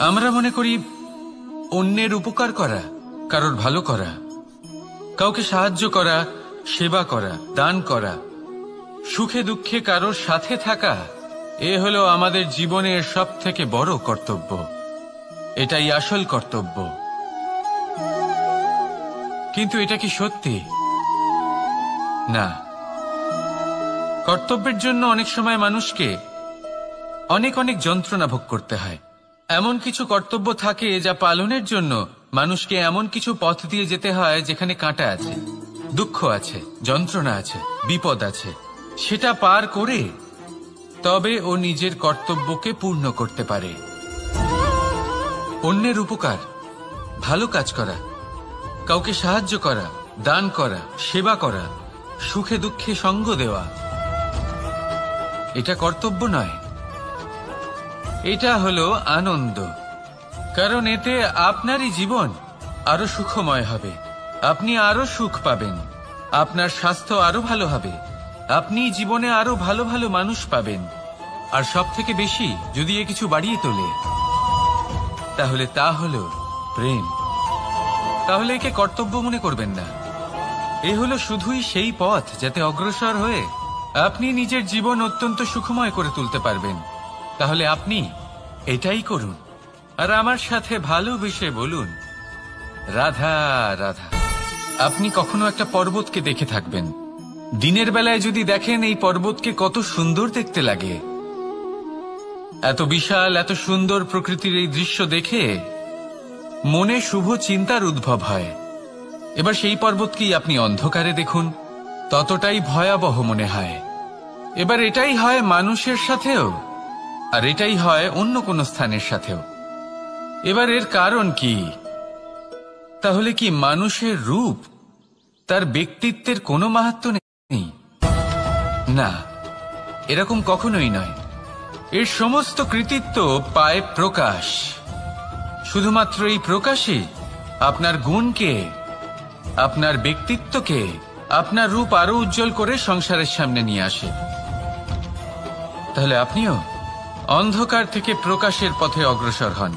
আমরা মনে করি অন্যের উপকার করা, কারোর ভালো করা, কাউকে সাহায্য করা, সেবা করা, দান করা, সুখে দুঃখে কারোর সাথে থাকা, এ হলো আমাদের জীবনের সবথেকে বড় কর্তব্য। এটাই আসল কর্তব্য। কিন্তু এটা কি সত্যি? না। কর্তব্যের জন্য অনেক সময় মানুষকে অনেক অনেক যন্ত্রণা ভোগ করতে হয়। এমন কিছু কর্তব্য থাকে যা পালনের জন্য মানুষকে এমন কিছু পথ দিয়ে যেতে হয় যেখানে কাঁটা আছে, দুঃখ আছে, যন্ত্রণা আছে, বিপদ আছে। সেটা পার করে তবে ও নিজের কর্তব্যকে পূর্ণ করতে পারে। অন্যের উপকার, ভালো কাজ করা, কাউকে সাহায্য করা, দান করা, সেবা করা, সুখে দুঃখে সঙ্গ দেওয়া, এটা কর্তব্য নয়, এটা হলো আনন্দ। কারণ এতে আপনারই জীবন আরো সুখময় হবে, আপনি আরো সুখ পাবেন, আপনার স্বাস্থ্য আরো ভালো হবে, আপনি জীবনে আরো ভালো ভালো মানুষ পাবেন। আর সব থেকে বেশি যদি এ কিছু বাড়িয়ে তোলে তাহলে তা হলো প্রেম। তাহলে একে কর্তব্য মনে করবেন না, এ হলো শুধুই সেই পথ যাতে অগ্রসর হয়ে আপনি নিজের জীবন অত্যন্ত সুখময় করে তুলতে পারবেন। তাহলে আপনি এটাই করুন আর আমার সাথে ভালোবেসে বলুন, রাধা রাধা। আপনি কখনো একটা পর্বতকে দেখে থাকবেন। দিনের বেলায় যদি দেখেন এই পর্বতকে কত সুন্দর দেখতে লাগে, এত বিশাল এত সুন্দর প্রকৃতির এই দৃশ্য দেখে মনে শুভ চিন্তার উদ্ভব হয়। এবার সেই পর্বতকেই আপনি অন্ধকারে দেখুন, ততটাই ভয়াবহ মনে হয়। এবার এটাই হয় মানুষের সাথেও, আর এটাই হয় অন্য কোনো স্থানের সাথেও। এবার এর কারণ কি? তাহলে কি মানুষের রূপ, তার ব্যক্তিত্বের কোনো মাহাত্ম্য নেই? না, এরকম কখনোই নয়। এর সমস্ত কৃতিত্ব পায় প্রকাশ। শুধুমাত্র এই প্রকাশই আপনার গুণকে, আপনার ব্যক্তিত্বকে, আপনার রূপ আরো উজ্জ্বল করে সংসারের সামনে নিয়ে আসে। তাহলে আপনিও অন্ধকার থেকে প্রকাশের পথে অগ্রসর হন,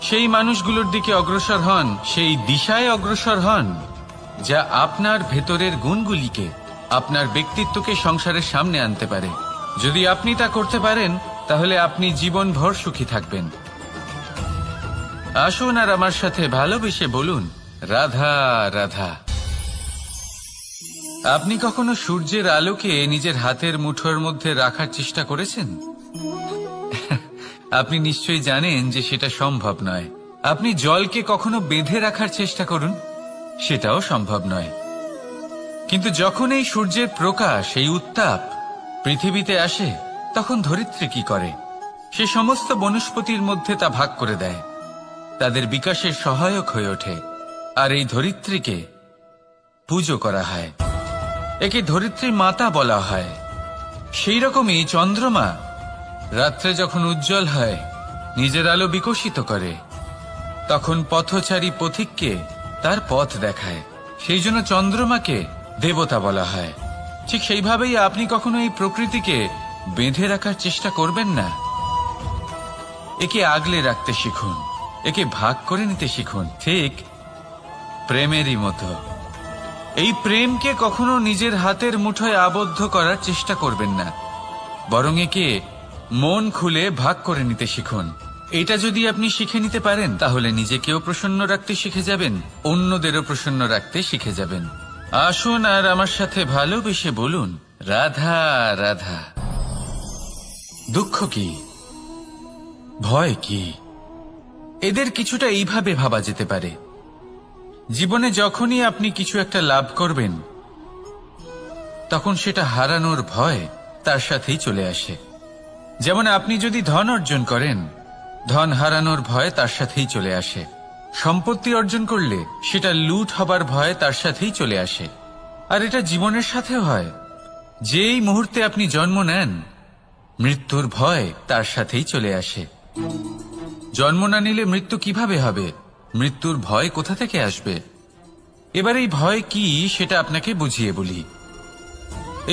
সেই মানুষগুলোর দিকে অগ্রসর হন, সেই দিশায় অগ্রসর হন যা আপনার ভেতরের গুণগুলিকে, আপনার ব্যক্তিত্বকে সংসারের সামনে আনতে পারে। যদি আপনি তা করতে পারেন তাহলে আপনি জীবনভর সুখী থাকবেন। আসুন আর আমার সাথে ভালোবেসে বলুন, রাধা রাধা। আপনি কখনো সূর্যের আলোকে নিজের হাতের মুঠোর মধ্যে রাখার চেষ্টা করেছেন? আপনি নিশ্চয়ই জানেন যে সেটা সম্ভব নয়। আপনি জলকে কখনো বেঁধে রাখার চেষ্টা করুন, সেটাও সম্ভব নয়। কিন্তু যখন এই সূর্যের প্রকাশ, এই উত্তাপ পৃথিবীতে আসে, তখন ধরিত্রী কি করে? সে সমস্ত বনস্পতির মধ্যে তা ভাগ করে দেয়, তাদের বিকাশের সহায়ক হয়ে ওঠে। আর এই ধরিত্রীকে পুজো করা হয়, একে ধরিত্রী মাতা বলা হয়। সেই রকমই চন্দ্রমা রাত্রে যখন উজ্জ্বল হয়, নিজের আলো বিকশিত করে, তখন পথচারী পথিককে তার পথ দেখায়। সেই জন্য চন্দ্রমাকে দেবতা বলা হয়। ঠিক সেইভাবেই আপনি কখনো এই প্রকৃতিকে বেঁধে রাখার চেষ্টা করবেন না। একে আগলে রাখতে শিখুন, একে ভাগ করে নিতে শিখুন, ঠিক প্রেমেরই মতো। এই প্রেমকে কখনো নিজের হাতের মুঠোয় আবদ্ধ করার চেষ্টা করবেন না, বরং একে মন খুলে ভাগ করে নিতে শিখুন। এটা যদি আপনি শিখে নিতে পারেন তাহলে নিজেকেও প্রসন্ন রাখতে শিখে যাবেন, অন্যদেরও প্রসন্ন রাখতে শিখে যাবেন। আসুন আর আমার সাথে ভালোবেসে বলুন, রাধা রাধা। দুঃখ কি, ভয় কি, এদের কিছুটা এইভাবে ভাবা যেতে পারে। জীবনে যখনই আপনি কিছু একটা লাভ করবেন, তখন সেটা হারানোর ভয় তার সাথেই চলে আসে। যেমন আপনি যদি ধন অর্জন করেন, ধন হারানোর ভয় তার সাথেই চলে আসে। সম্পত্তি অর্জন করলে সেটা লুট হবার ভয় তার সাথেই চলে আসে। আর এটা জীবনের সাথেও হয়। যেই মুহূর্তে আপনি জন্ম নেন, মৃত্যুর ভয় তার সাথেই চলে আসে। জন্ম না নিলে মৃত্যু কিভাবে হবে? মৃত্যুর ভয় কোথা থেকে আসবে? এবার এই ভয় কি সেটা আপনাকে বুঝিয়ে বলি।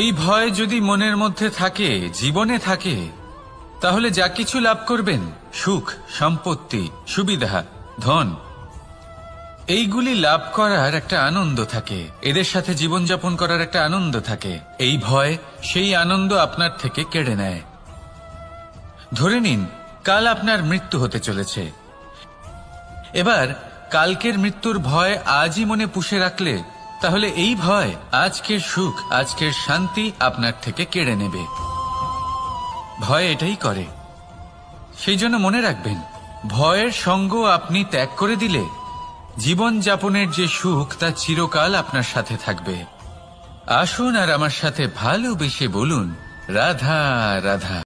এই ভয় যদি মনের মধ্যে থাকে, জীবনে থাকে, তাহলে যা কিছু লাভ করবেন, সুখ, সম্পত্তি, সুবিধা, ধন, এইগুলি লাভ করার একটা আনন্দ থাকে, এদের সাথে জীবনযাপন করার একটা আনন্দ থাকে। এই ভয় সেই আনন্দ আপনার থেকে কেড়ে নেয়। ধরে নিন কাল আপনার মৃত্যু হতে চলেছে। এবার কালকের মৃত্যুর ভয় আজই মনে পুষে রাখলে তাহলে এই ভয় আজকের সুখ, আজকের শান্তি আপনার থেকে কেড়ে নেবে। ভয় এটাই করে। সেই জন্য মনে রাখবেন, ভয়ের সঙ্গ আপনি ত্যাগ করে দিলে জীবন যাপনের যে সুখ তা চিরকাল আপনার সাথে থাকবে। আসুন আর আমার সাথে ভালোবেসে বলুন, রাধা রাধা।